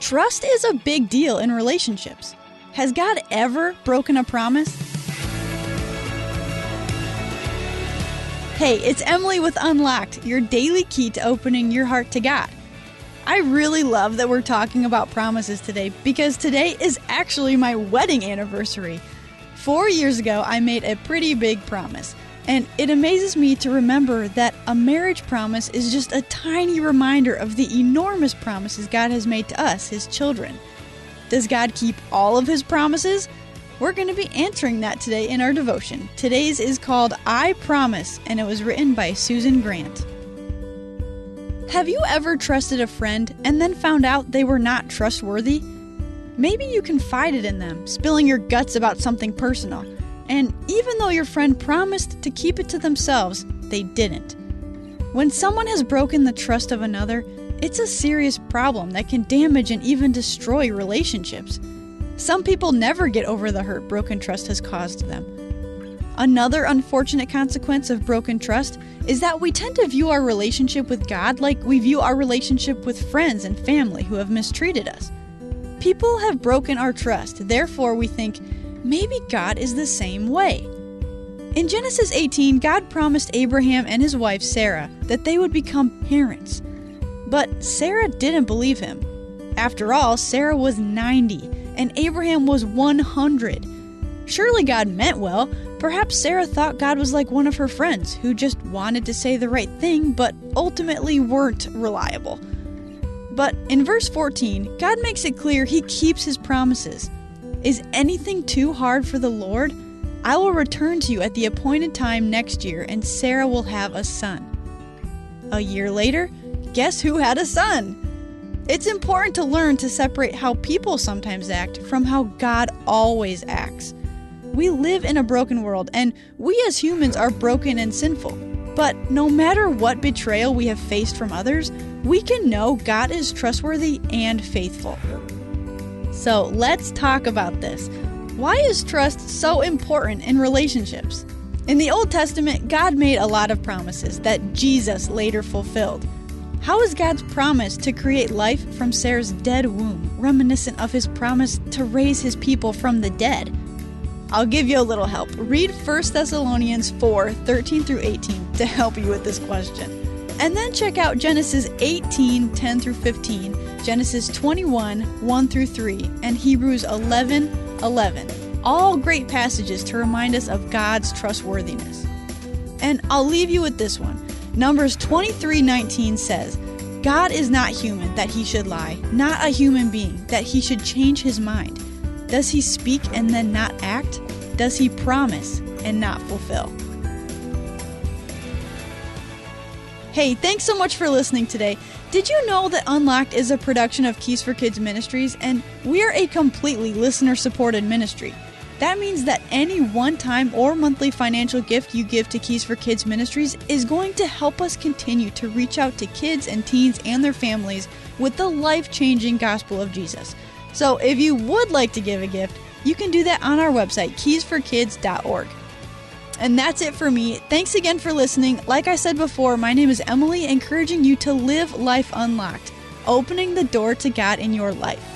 Trust is a big deal in relationships. Has God ever broken a promise? Hey, it's Emily with Unlocked, your daily key to opening your heart to God. I really love that we're talking about promises today because today is actually my wedding anniversary. 4 years ago, I made a pretty big promise, and it amazes me to remember that a marriage promise is just a tiny reminder of the enormous promises God has made to us, His children. Does God keep all of His promises? We're going to be answering that today in our devotion. Today's is called I Promise, and it was written by Susan Grant. Have you ever trusted a friend and then found out they were not trustworthy? Maybe you confided in them, spilling your guts about something personal, and even though your friend promised to keep it to themselves, they didn't. When someone has broken the trust of another, it's a serious problem that can damage and even destroy relationships. Some people never get over the hurt broken trust has caused them. Another unfortunate consequence of broken trust is that we tend to view our relationship with God like we view our relationship with friends and family who have mistreated us. People have broken our trust, therefore we think, maybe God is the same way. In Genesis 18, God promised Abraham and his wife Sarah that they would become parents. But Sarah didn't believe him. After all, Sarah was 90 and Abraham was 100. Surely God meant well. Perhaps Sarah thought God was like one of her friends who just wanted to say the right thing but ultimately weren't reliable. But in verse 14, God makes it clear He keeps His promises. Is anything too hard for the Lord? I will return to you at the appointed time next year, and Sarah will have a son. A year later, guess who had a son? It's important to learn to separate how people sometimes act from how God always acts. We live in a broken world, and we as humans are broken and sinful. But no matter what betrayal we have faced from others, we can know God is trustworthy and faithful. So let's talk about this. Why is trust so important in relationships? In the Old Testament, God made a lot of promises that Jesus later fulfilled. How is God's promise to create life from Sarah's dead womb reminiscent of His promise to raise His people from the dead? I'll give you a little help. Read 1 Thessalonians 4, 13 through 18 to help you with this question. And then check out Genesis 18, 10 through 15, Genesis 21, 1 through 3, and Hebrews 11, 11. All great passages to remind us of God's trustworthiness. And I'll leave you with this one. Numbers 23:19 says, God is not human that He should lie, not a human being that He should change His mind. Does He speak and then not act? Does He promise and not fulfill? Hey, thanks so much for listening today. Did you know that Unlocked is a production of Keys for Kids Ministries, and we're a completely listener-supported ministry? That means that any one-time or monthly financial gift you give to Keys for Kids Ministries is going to help us continue to reach out to kids and teens and their families with the life-changing gospel of Jesus. So if you would like to give a gift, you can do that on our website, keysforkids.org. And that's it for me. Thanks again for listening. Like I said before, my name is Emily, encouraging you to live life unlocked, opening the door to God in your life.